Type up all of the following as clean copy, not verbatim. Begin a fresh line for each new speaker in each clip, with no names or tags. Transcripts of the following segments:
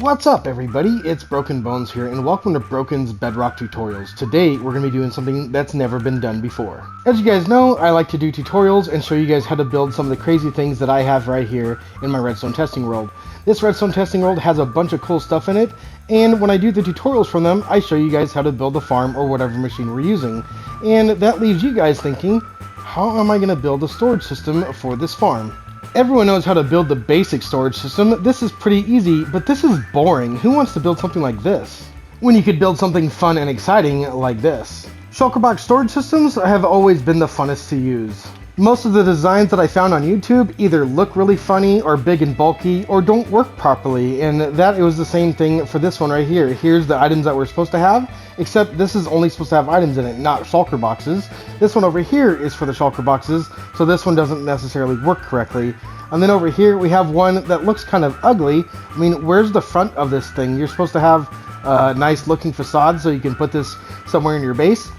What's up everybody, it's Broken Bones here and welcome to Broken's Bedrock Tutorials. Today we're going to be doing something that's never been done before. As you guys know, I like to do tutorials and show you guys how to build some of the crazy things that I have right here in my redstone testing world. This redstone testing world has a bunch of cool stuff in it, and when I do the tutorials from them, I show you guys how to build a farm or whatever machine we're using. And that leaves you guys thinking, how am I going to build a storage system for this farm? Everyone knows how to build the basic storage system. This is pretty easy, but this is boring. Who wants to build something like this? When you could build something fun and exciting like this. Shulker Box storage systems have always been the funnest to use. Most of the designs that I found on YouTube either look really funny or big and bulky or don't work properly, and that it was the same thing for this one right here. Here's the items that we're supposed to have, except this is only supposed to have items in it, not shulker boxes. This one over here is for the shulker boxes, so this one doesn't necessarily work correctly. And then over here we have one that looks kind of ugly. I mean, where's the front of this thing? You're supposed to have a nice looking facade so you can put this somewhere in your base.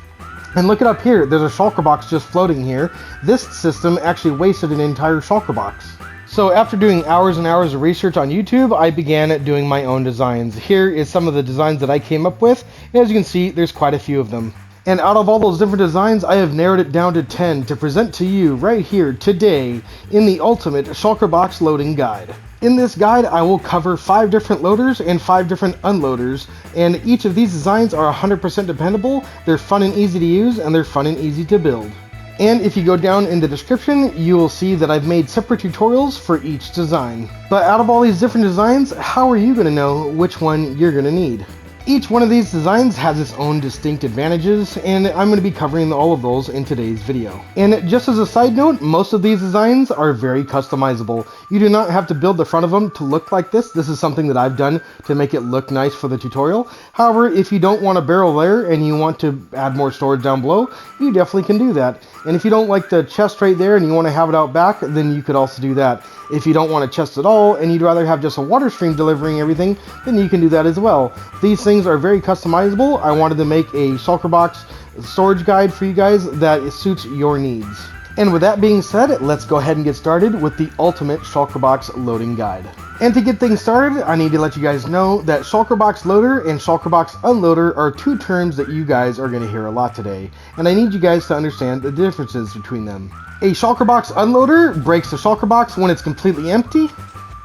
And look it up here, there's a shulker box just floating here. This system actually wasted an entire shulker box. So after doing hours and hours of research on YouTube, I began doing my own designs. Here is some of the designs that I came up with. And as you can see, there's quite a few of them. And out of all those different designs, I have narrowed it down to 10 to present to you right here today in the ultimate Shulker Box Loading Guide. In this guide, I will cover 5 different loaders and 5 different unloaders, and each of these designs are 100% dependable, they're fun and easy to use, and they're fun and easy to build. And if you go down in the description, you will see that I've made separate tutorials for each design. But out of all these different designs, how are you going to know which one you're going to need? Each one of these designs has its own distinct advantages, and I'm going to be covering all of those in today's video. And just as a side note, most of these designs are very customizable. You do not have to build the front of them to look like this. This is something that I've done to make it look nice for the tutorial. However, if you don't want a barrel there and you want to add more storage down below, you definitely can do that. And if you don't like the chest right there and you want to have it out back, then you could also do that. If you don't want a chest at all and you'd rather have just a water stream delivering everything, then you can do that as well. These things are very customizable. I wanted to make a Shulker Box storage guide for you guys that suits your needs. And with that being said, let's go ahead and get started with the ultimate Shulker Box loading guide. And to get things started, I need to let you guys know that Shulker Box Loader and Shulker Box Unloader are 2 terms that you guys are going to hear a lot today. And I need you guys to understand the differences between them. A Shulker Box Unloader breaks the Shulker Box when it's completely empty,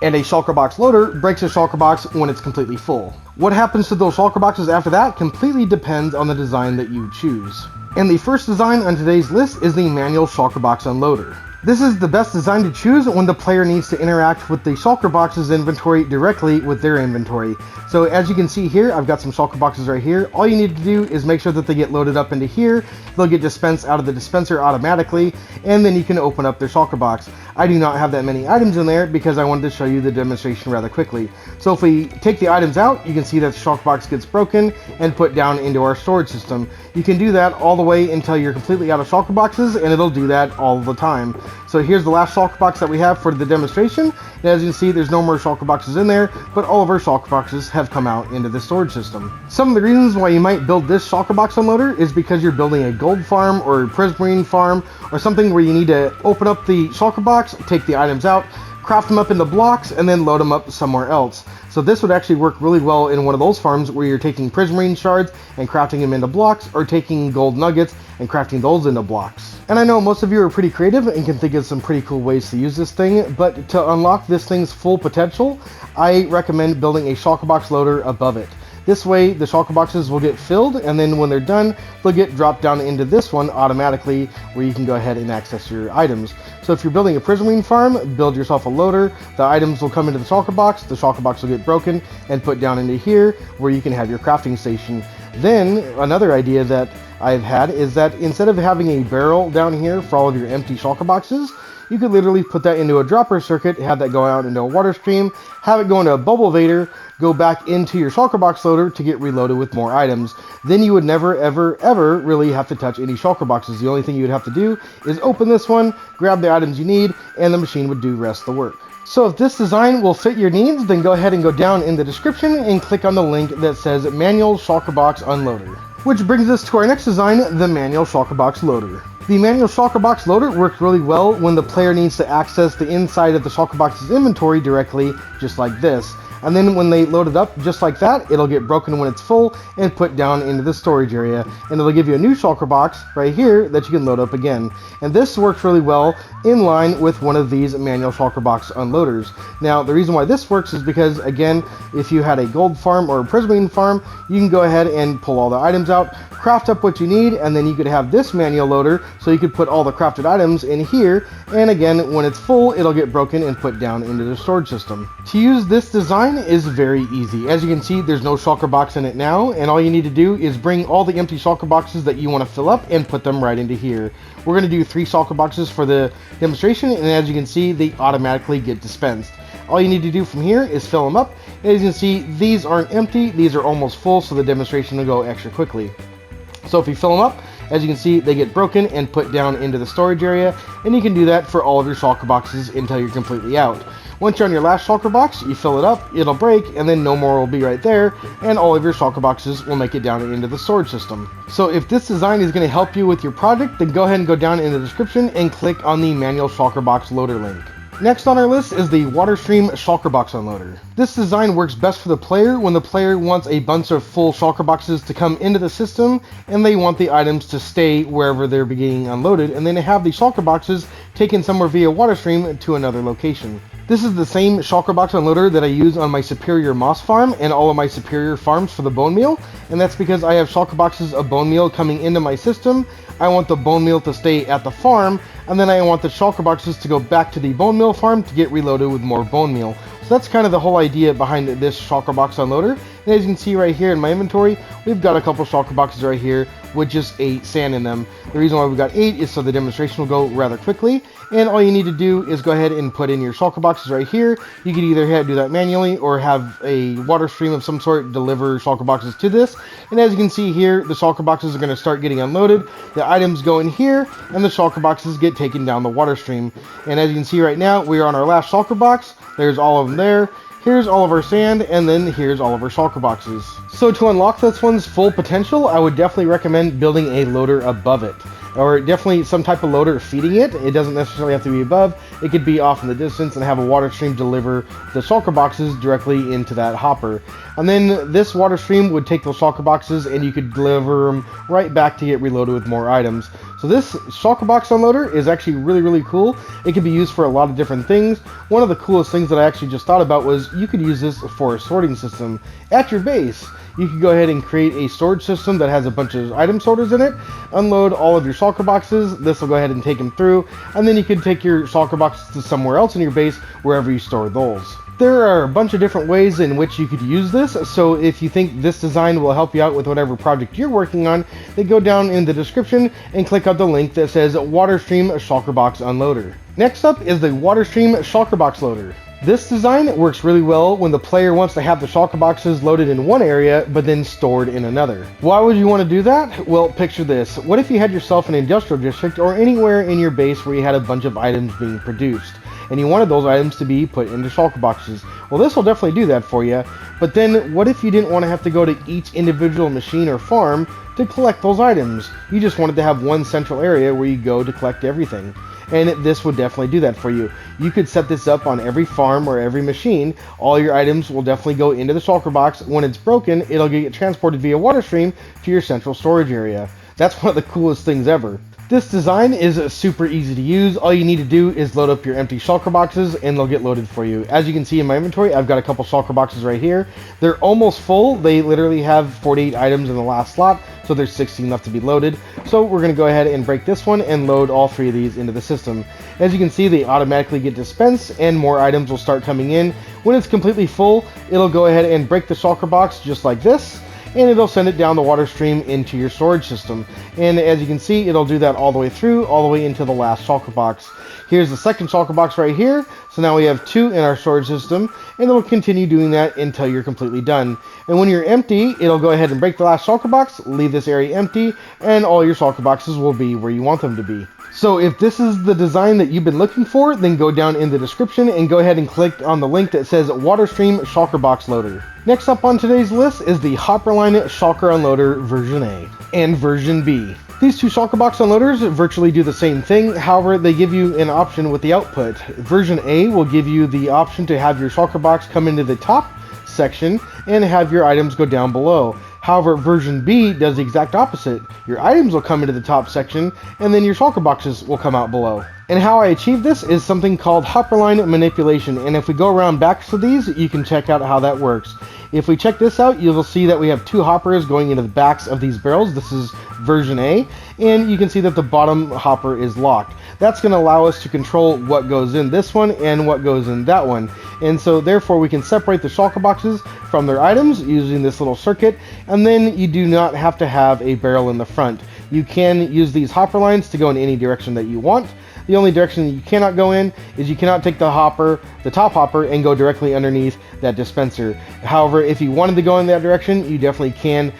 and a Shulker Box Loader breaks a Shulker Box when it's completely full. What happens to those Shulker Boxes after that completely depends on the design that you choose. And the first design on today's list is the manual Shulker Box Unloader. This is the best design to choose when the player needs to interact with the Shulker Box's inventory directly with their inventory. So as you can see here, I've got some Shulker Boxes right here. All you need to do is make sure that they get loaded up into here. They'll get dispensed out of the dispenser automatically, and then you can open up their Shulker Box. I do not have that many items in there because I wanted to show you the demonstration rather quickly. So if we take the items out, you can see that the Shulker Box gets broken and put down into our storage system. You can do that all the way until you're completely out of Shulker Boxes, and it'll do that all the time. So here's the last Shulker Box that we have for the demonstration. And as you can see, there's no more Shulker Boxes in there, but all of our Shulker Boxes have come out into the storage system. Some of the reasons why you might build this Shulker Box Unloader is because you're building a gold farm or a prismarine farm or something where you need to open up the Shulker Box, take the items out, craft them up into blocks, and then load them up somewhere else. So this would actually work really well in one of those farms where you're taking prismarine shards and crafting them into blocks, or taking gold nuggets and crafting those into blocks. And I know most of you are pretty creative and can think of some pretty cool ways to use this thing, but to unlock this thing's full potential, I recommend building a Shulker Box Loader above it. This way, the Shulker Boxes will get filled, and then when they're done, they'll get dropped down into this one automatically, where you can go ahead and access your items. So if you're building a prismarine farm, build yourself a loader. The items will come into the Shulker Box, the Shulker Box will get broken and put down into here, where you can have your crafting station. Then, another idea that I've had is that instead of having a barrel down here for all of your empty Shulker Boxes, you could literally put that into a dropper circuit, have that go out into a water stream, have it go into a bubble vader, go back into your Shulker Box Loader to get reloaded with more items. Then you would never, ever, ever really have to touch any Shulker Boxes. The only thing you would have to do is open this one, grab the items you need, and the machine would do the rest of the work. So if this design will fit your needs, then go ahead and go down in the description and click on the link that says Manual Shulker Box Unloader. Which brings us to our next design, the Manual Shulker Box Loader. The manual Shulker Box Loader works really well when the player needs to access the inside of the Shulker Box's inventory directly, just like this. And then when they load it up just like that, it'll get broken when it's full and put down into the storage area. And it'll give you a new shulker box right here that you can load up again. And this works really well in line with one of these manual shulker box unloaders. Now, the reason why this works is because, again, if you had a gold farm or a prismarine farm, you can go ahead and pull all the items out, craft up what you need, and then you could have this manual loader so you could put all the crafted items in here. And again, when it's full, it'll get broken and put down into the storage system. To use this design is very easy. As you can see, there's no shulker box in it now, and all you need to do is bring all the empty shulker boxes that you want to fill up and put them right into here. We're going to do 3 shulker boxes for the demonstration, and as you can see, they automatically get dispensed. All you need to do from here is fill them up. As you can see, these aren't empty, these are almost full, so the demonstration will go extra quickly. So if you fill them up, as you can see, they get broken and put down into the storage area, and you can do that for all of your shulker boxes until you're completely out. Once you're on your last shulker box, you fill it up, it'll break, and then no more will be right there, and all of your shulker boxes will make it down into the storage system. So if this design is going to help you with your project, then go ahead and go down in the description and click on the manual Shulker Box Loader link. Next on our list is the WaterStream Shulker Box Unloader. This design works best for the player when the player wants a bunch of full shulker boxes to come into the system, and they want the items to stay wherever they're being unloaded, and then have the shulker boxes taken somewhere via WaterStream to another location. This is the same shulker box unloader that I use on my Superior Moss farm and all of my Superior farms for the bone meal, and that's because I have shulker boxes of bone meal coming into my system. I want the bone meal to stay at the farm, and then I want the shulker boxes to go back to the bone meal farm to get reloaded with more bone meal. So that's kind of the whole idea behind this shulker box unloader. And as you can see right here in my inventory, we've got a couple shulker boxes right here with just 8 sand in them. The reason why we've got 8 is so the demonstration will go rather quickly, and all you need to do is go ahead and put in your shulker boxes right here. You can either do that manually or have a water stream of some sort deliver shulker boxes to this. And as you can see here, the shulker boxes are going to start getting unloaded. The items go in here, and the shulker boxes get taken down the water stream. And as you can see right now, we are on our last shulker box. There's all of them there. Here's all of our sand, and then here's all of our shulker boxes. So to unlock this one's full potential, I would definitely recommend building a loader above it. Or definitely some type of loader feeding it. It doesn't necessarily have to be above. It could be off in the distance and have a water stream deliver the shulker boxes directly into that hopper. And then this water stream would take those shulker boxes and you could deliver them right back to get reloaded with more items. So this shulker box unloader is actually really cool. It can be used for a lot of different things. One of the coolest things that I actually just thought about was you could use this for a sorting system at your base. You could go ahead and create a storage system that has a bunch of item sorters in it, unload all of your shulker boxes, this will go ahead and take them through, and then you could take your shulker boxes to somewhere else in your base, wherever you store those. There are a bunch of different ways in which you could use this, so if you think this design will help you out with whatever project you're working on, then go down in the description and click on the link that says WaterStream Shulker Box Unloader. Next up is the WaterStream Shulker Box Loader. This design works really well when the player wants to have the shulker boxes loaded in one area, but then stored in another. Why would you want to do that? Well, picture this. What if you had yourself an industrial district or anywhere in your base where you had a bunch of items being produced, and you wanted those items to be put into shulker boxes? Well, this will definitely do that for you, but then what if you didn't want to have to go to each individual machine or farm to collect those items? You just wanted to have one central area where you go to collect everything. And this would definitely do that for you. You could set this up on every farm or every machine. All your items will definitely go into the shulker box. When it's broken, it'll get transported via water stream to your central storage area. That's one of the coolest things ever. This design is super easy to use. All you need to do is load up your empty shulker boxes and they'll get loaded for you. As you can see in my inventory, I've got a couple shulker boxes right here. They're almost full. They literally have 48 items in the last slot, so there's 16 left to be loaded. So we're going to go ahead and break this one and load all 3 of these into the system. As you can see, they automatically get dispensed and more items will start coming in. When it's completely full, it'll go ahead and break the shulker box just like this, and it'll send it down the water stream into your storage system. And as you can see, it'll do that all the way through, all the way into the last shulker box. Here's the second shulker box right here. So now we have 2 in our storage system, and it'll continue doing that until you're completely done. And when you're empty, it'll go ahead and break the last shulker box, leave this area empty, and all your shulker boxes will be where you want them to be. So if this is the design that you've been looking for, then go down in the description and go ahead and click on the link that says WaterStream Shulker Box Loader. Next up on today's list is the Hopperline Shulker Unloader version A and version B. These 2 shulker box unloaders virtually do the same thing, however they give you an option with the output. Version A will give you the option to have your shulker box come into the top section and have your items go down below. However, version B does the exact opposite. Your items will come into the top section, and then your shulker boxes will come out below. And how I achieve this is something called hopper line manipulation, and if we go around back to these, you can check out how that works. If we check this out, you will see that we have 2 hoppers going into the backs of these barrels. This is version A, and you can see that the bottom hopper is locked. That's going to allow us to control what goes in this one and what goes in that one. And so therefore we can separate the shulker boxes from their items using this little circuit, and then you do not have to have a barrel in the front. You can use these hopper lines to go in any direction that you want. The only direction that you cannot go in is you cannot take the top hopper, and go directly underneath that dispenser. However, if you wanted to go in that direction, you definitely can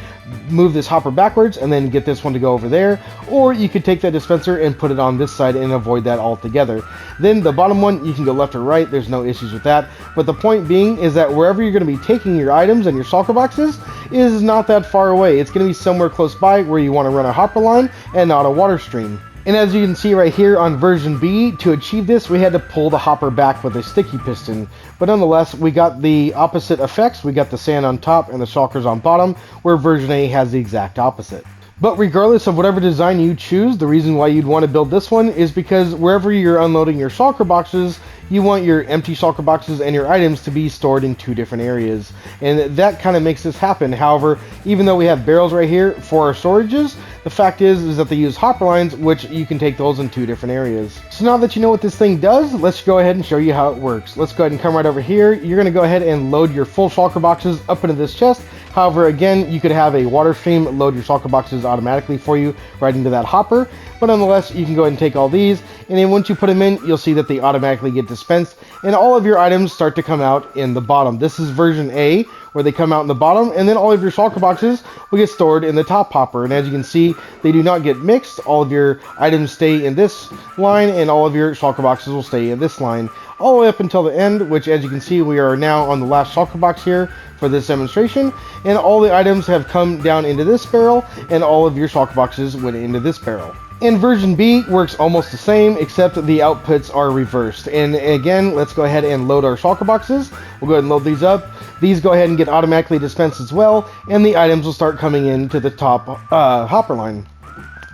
move this hopper backwards and then get this one to go over there, or you could take that dispenser and put it on this side and avoid that altogether. Then the bottom one, you can go left or right, there's no issues with that, but the point being is that wherever you're going to be taking your items and your shulker boxes is not that far away. It's going to be somewhere close by where you want to run a hopper line and not a water stream. And as you can see right here on version B, to achieve this, we had to pull the hopper back with a sticky piston. But nonetheless, we got the opposite effects. We got the sand on top and the shulkers on bottom, where version A has the exact opposite. But regardless of whatever design you choose, the reason why you'd want to build this one is because wherever you're unloading your shulker boxes, you want your empty shulker boxes and your items to be stored in 2 different areas. And that kind of makes this happen. However, even though we have barrels right here for our storages, the fact is that they use hopper lines, which you can take those in 2 different areas. So now that you know what this thing does, let's go ahead and show you how it works. Let's go ahead and come right over here. You're going to go ahead and load your full shulker boxes up into this chest. However, again, you could have a water stream load your shulker boxes automatically for you right into that hopper. But nonetheless, you can go ahead and take all these, and then once you put them in, you'll see that they automatically get dispensed, and all of your items start to come out in the bottom. This is version A, where they come out in the bottom, and then all of your shulker boxes will get stored in the top hopper. And as you can see, they do not get mixed. All of your items stay in this line, and all of your shulker boxes will stay in this line, all the way up until the end, which as you can see, we are now on the last shulker box here for this demonstration, and all the items have come down into this barrel, and all of your shulker boxes went into this barrel. And version B works almost the same, except the outputs are reversed. And again, let's go ahead and load our shulker boxes. We'll go ahead and load these up. These go ahead and get automatically dispensed as well, and the items will start coming into the top hopper line.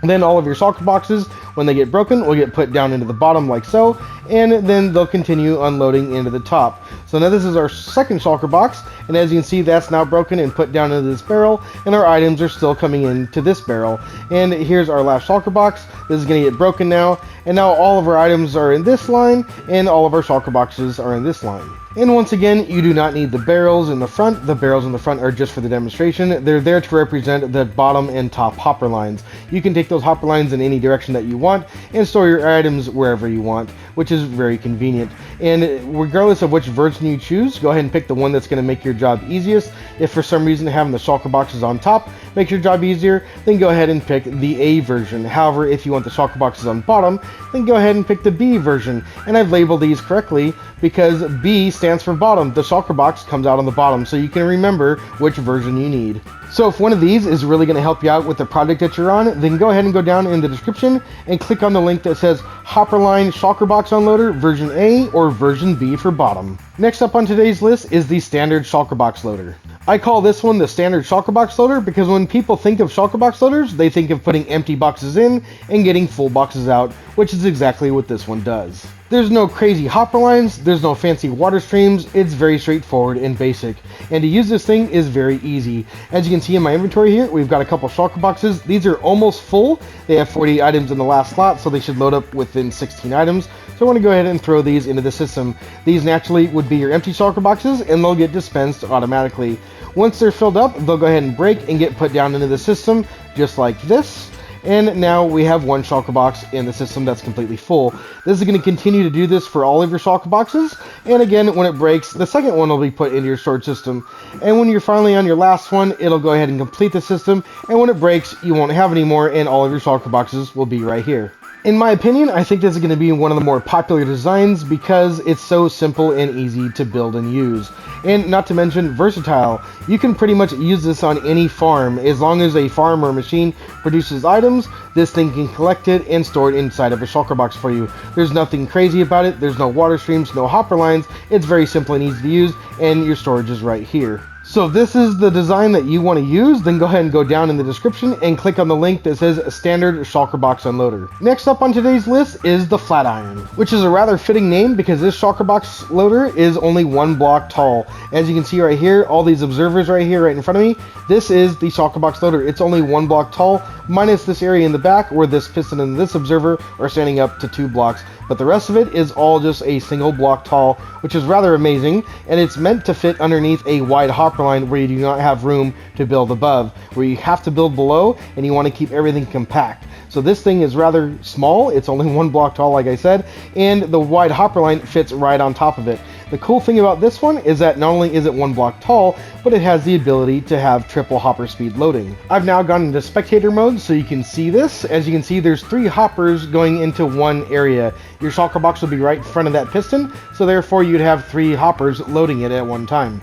Then all of your shulker boxes, when they get broken, will get put down into the bottom like so, and then they'll continue unloading into the top. So now this is our second shulker box, and as you can see, that's now broken and put down into this barrel, and our items are still coming into this barrel. And here's our last shulker box. This is going to get broken now, and now all of our items are in this line, and all of our shulker boxes are in this line. And once again, you do not need the barrels in the front. The barrels in the front are just for the demonstration. They're there to represent the bottom and top hopper lines. You can take those hopper lines in any direction that you want and store your items wherever you want, which is very convenient. And regardless of which version you choose, go ahead and pick the one that's going to make your job easiest. If for some reason having the shulker boxes on top makes your job easier, then go ahead and pick the A version. However, if you want the shulker boxes on bottom, then go ahead and pick the B version. And I've labeled these correctly because B stands for bottom. The shulker box comes out on the bottom, so you can remember which version you need. So if one of these is really going to help you out with the project that you're on, then go ahead and go down in the description and click on the link that says Hopperline Shulker Box Unloader version A or version B for bottom. Next up on today's list is the standard Shulker Box Loader. I call this one the standard Shulker Box Loader because when people think of Shulker Box Loaders, they think of putting empty boxes in and getting full boxes out, which is exactly what this one does. There's no crazy hopper lines, there's no fancy water streams, it's very straightforward and basic. And to use this thing is very easy. As you can see in my inventory here, we've got a couple shulker boxes. These are almost full. They have 40 items in the last slot, so they should load up within 16 items. So I want to go ahead and throw these into the system. These naturally would be your empty shulker boxes, and they'll get dispensed automatically. Once they're filled up, they'll go ahead and break and get put down into the system, just like this. And now we have one shulker box in the system that's completely full. This is going to continue to do this for all of your shulker boxes. And again, when it breaks, the second one will be put into your storage system. And when you're finally on your last one, it'll go ahead and complete the system. And when it breaks, you won't have any more, and all of your shulker boxes will be right here. In my opinion, I think this is going to be one of the more popular designs because it's so simple and easy to build and use. And not to mention versatile. You can pretty much use this on any farm. As long as a farm or machine produces items, this thing can collect it and store it inside of a shulker box for you. There's nothing crazy about it. There's no water streams, no hopper lines. It's very simple and easy to use, and your storage is right here. So if this is the design that you want to use, then go ahead and go down in the description and click on the link that says Standard Shulker Box Unloader. Next up on today's list is the Flatiron, which is a rather fitting name because this Shulker Box Loader is only 1 block tall. As you can see right here, all these observers right here right in front of me, this is the Shulker Box Loader. It's only 1 block tall, minus this area in the back where this piston and this observer are standing up to 2 blocks. But the rest of it is all just a single block tall, which is rather amazing, and it's meant to fit underneath a wide hopper line where you do not have room to build above, where you have to build below and you want to keep everything compact. So this thing is rather small. It's only 1 block tall, like I said, and the wide hopper line fits right on top of it. The cool thing about this one is that not only is it 1 block tall, but it has the ability to have triple hopper speed loading. I've now gone into spectator mode so you can see this. As you can see, there's 3 hoppers going into one area. Your shulker box will be right in front of that piston, so therefore you'd have 3 hoppers loading it at one time,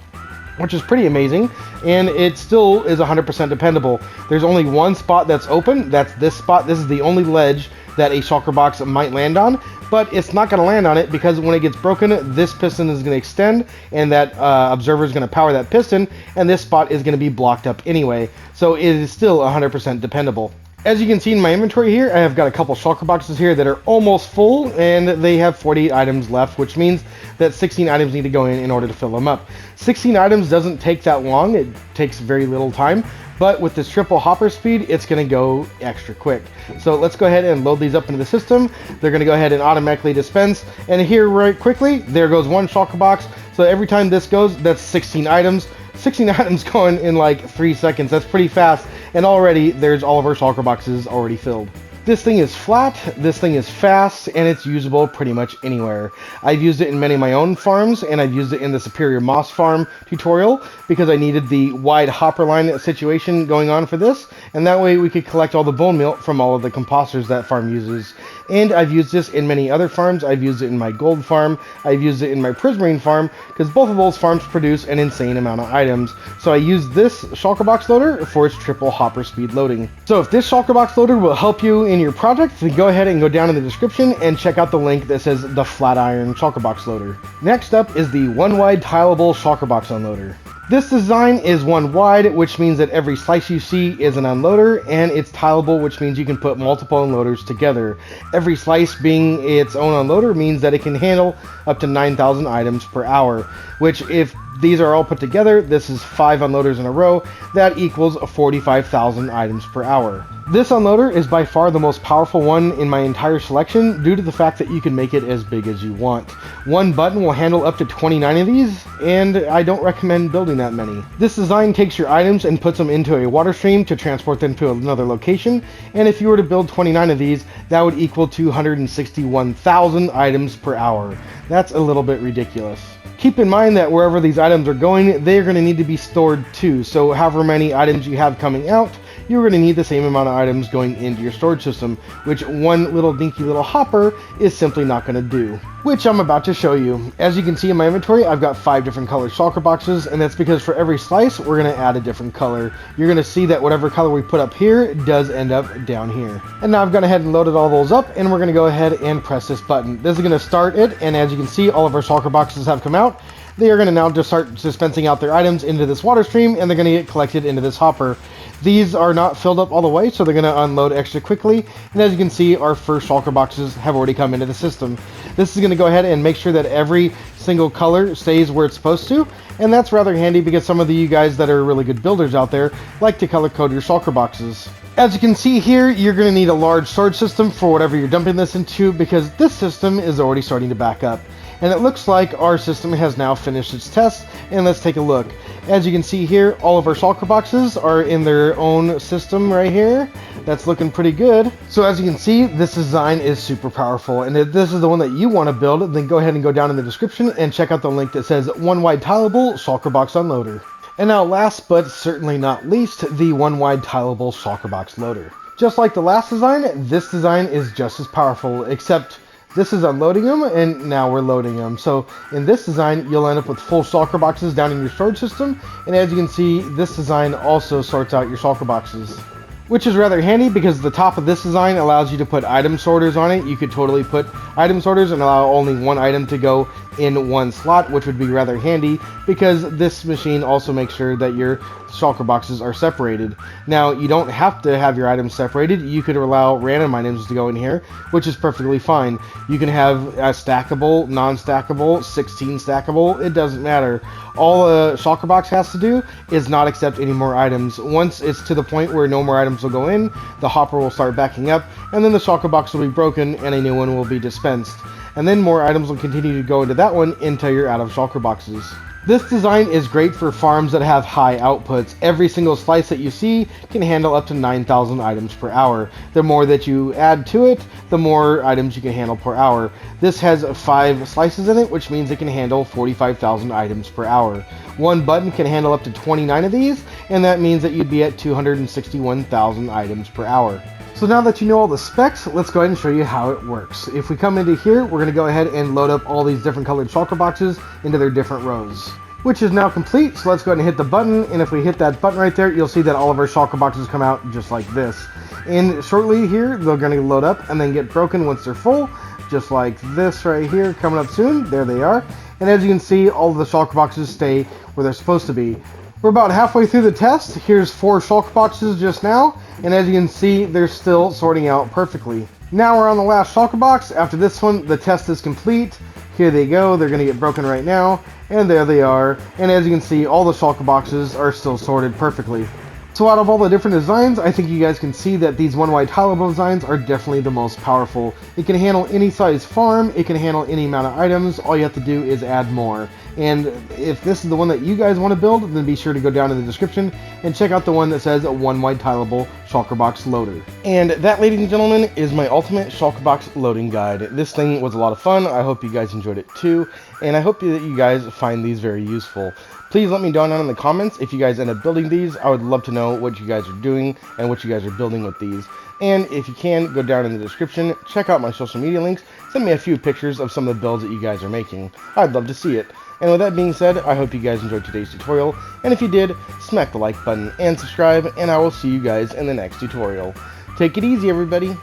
which is pretty amazing, and it still is 100% dependable. There's only one spot that's open, that's this spot. This is the only ledge that a shulker box might land on, but it's not going to land on it because when it gets broken, this piston is going to extend, and that observer is going to power that piston, and this spot is going to be blocked up anyway, so it is still 100% dependable. As you can see in my inventory here, I have got a couple shulker boxes here that are almost full, and they have 48 items left, which means that 16 items need to go in order to fill them up. 16 items doesn't take that long. It takes very little time, but with this triple hopper speed, it's going to go extra quick. So let's go ahead and load these up into the system. They're going to go ahead and automatically dispense, and here right quickly, there goes one shulker box. So every time this goes, that's 16 items. 16 items going in like 3 seconds. That's pretty fast, and already there's all of our shulker boxes already filled. This thing is flat, this thing is fast, and it's usable pretty much anywhere. I've used it in many of my own farms, and I've used it in the Superior Moss Farm tutorial because I needed the wide hopper line situation going on for this, and that way we could collect all the bone meal from all of the composters that farm uses. And I've used this in many other farms. I've used it in my gold farm, I've used it in my prismarine farm, because both of those farms produce an insane amount of items. So I use this shulker box loader for its triple hopper speed loading. So if this shulker box loader will help you in your project, then go ahead and go down in the description and check out the link that says the Flatiron Shulker Box Loader. Next up is the 1 wide tileable shulker box unloader. This design is 1 wide, which means that every slice you see is an unloader, and it's tileable, which means you can put multiple unloaders together. Every slice being its own unloader means that it can handle up to 9,000 items per hour, which if these are all put together, this is 5 unloaders in a row, that equals 45,000 items per hour. This unloader is by far the most powerful one in my entire selection due to the fact that you can make it as big as you want. One button will handle up to 29 of these, and I don't recommend building that many. This design takes your items and puts them into a water stream to transport them to another location, and if you were to build 29 of these, that would equal 261,000 items per hour. That's a little bit ridiculous. Keep in mind that wherever these items are going, they're going to need to be stored too, so however many items you have coming out, you're going to need the same amount of items going into your storage system, which one little dinky little hopper is simply not going to do, which I'm about to show you. As you can see in my inventory, I've got 5 different colored shulker boxes, and that's because for every slice, we're going to add a different color. You're going to see that whatever color we put up here does end up down here. And now I've gone ahead and loaded all those up, and we're going to go ahead and press this button. This is going to start it, and as you can see, all of our shulker boxes have come out. They are going to now just start dispensing out their items into this water stream, and they're going to get collected into this hopper. These are not filled up all the way, so they're going to unload extra quickly, and as you can see, our first shulker boxes have already come into the system. This is going to go ahead and make sure that every single color stays where it's supposed to, and that's rather handy because some of you guys that are really good builders out there like to color code your shulker boxes. As you can see here, you're going to need a large storage system for whatever you're dumping this into because this system is already starting to back up. And it looks like our system has now finished its test, and let's take a look. As you can see here, all of our shulker boxes are in their own system right here. That's looking pretty good. So as you can see, this design is super powerful, and if this is the one that you want to build, then go ahead and go down in the description and check out the link that says 1 wide tileable shulker box unloader. And now last but certainly not least, the 1 wide tileable shulker box loader. Just like the last design, this design is just as powerful, except this is unloading them, and now we're loading them. So in this design, you'll end up with full shulker boxes down in your storage system, and as you can see, this design also sorts out your shulker boxes, which is rather handy because the top of this design allows you to put item sorters on it. You could totally put item sorters and allow only one item to go in one slot, which would be rather handy because this machine also makes sure that your shulker boxes are separated. Now, you don't have to have your items separated. You could allow random items to go in here, which is perfectly fine. You can have a stackable, non-stackable, 16 stackable, it doesn't matter. All a shulker box has to do is not accept any more items. Once it's to the point where no more items will go in, the hopper will start backing up, and then the shulker box will be broken and a new one will be dispensed. And then more items will continue to go into that one until you're out of shulker boxes. This design is great for farms that have high outputs. Every single slice that you see can handle up to 9,000 items per hour. The more that you add to it, the more items you can handle per hour. This has 5 slices in it, which means it can handle 45,000 items per hour. One button can handle up to 29 of these, and that means that you'd be at 261,000 items per hour. So now that you know all the specs, let's go ahead and show you how it works. If we come into here, we're going to go ahead and load up all these different colored shulker boxes into their different rows, which is now complete. So let's go ahead and hit the button, and if we hit that button right there, you'll see that all of our shulker boxes come out just like this. And shortly here, they're going to load up and then get broken once they're full, just like this right here, coming up soon. There they are. And as you can see, all of the shulker boxes stay where they're supposed to be. We're about halfway through the test. Here's 4 shulker boxes just now, and as you can see, they're still sorting out perfectly. Now we're on the last shulker box. After this one, the test is complete. Here they go. They're going to get broken right now, and there they are. And as you can see, all the shulker boxes are still sorted perfectly. So out of all the different designs, I think you guys can see that these one-wide tileable designs are definitely the most powerful. It can handle any size farm, it can handle any amount of items, all you have to do is add more. And if this is the one that you guys want to build, then be sure to go down in the description and check out the one that says one-wide tileable Shulker Box Loader. And that, ladies and gentlemen, is my ultimate Shulker Box loading guide. This thing was a lot of fun. I hope you guys enjoyed it too, and I hope that you guys find these very useful. Please let me know down in the comments if you guys end up building these. I would love to know what you guys are doing and what you guys are building with these. And if you can, go down in the description, check out my social media links, send me a few pictures of some of the builds that you guys are making. I'd love to see it. And with that being said, I hope you guys enjoyed today's tutorial, and if you did, smack the like button and subscribe, and I will see you guys in the next tutorial. Take it easy, everybody!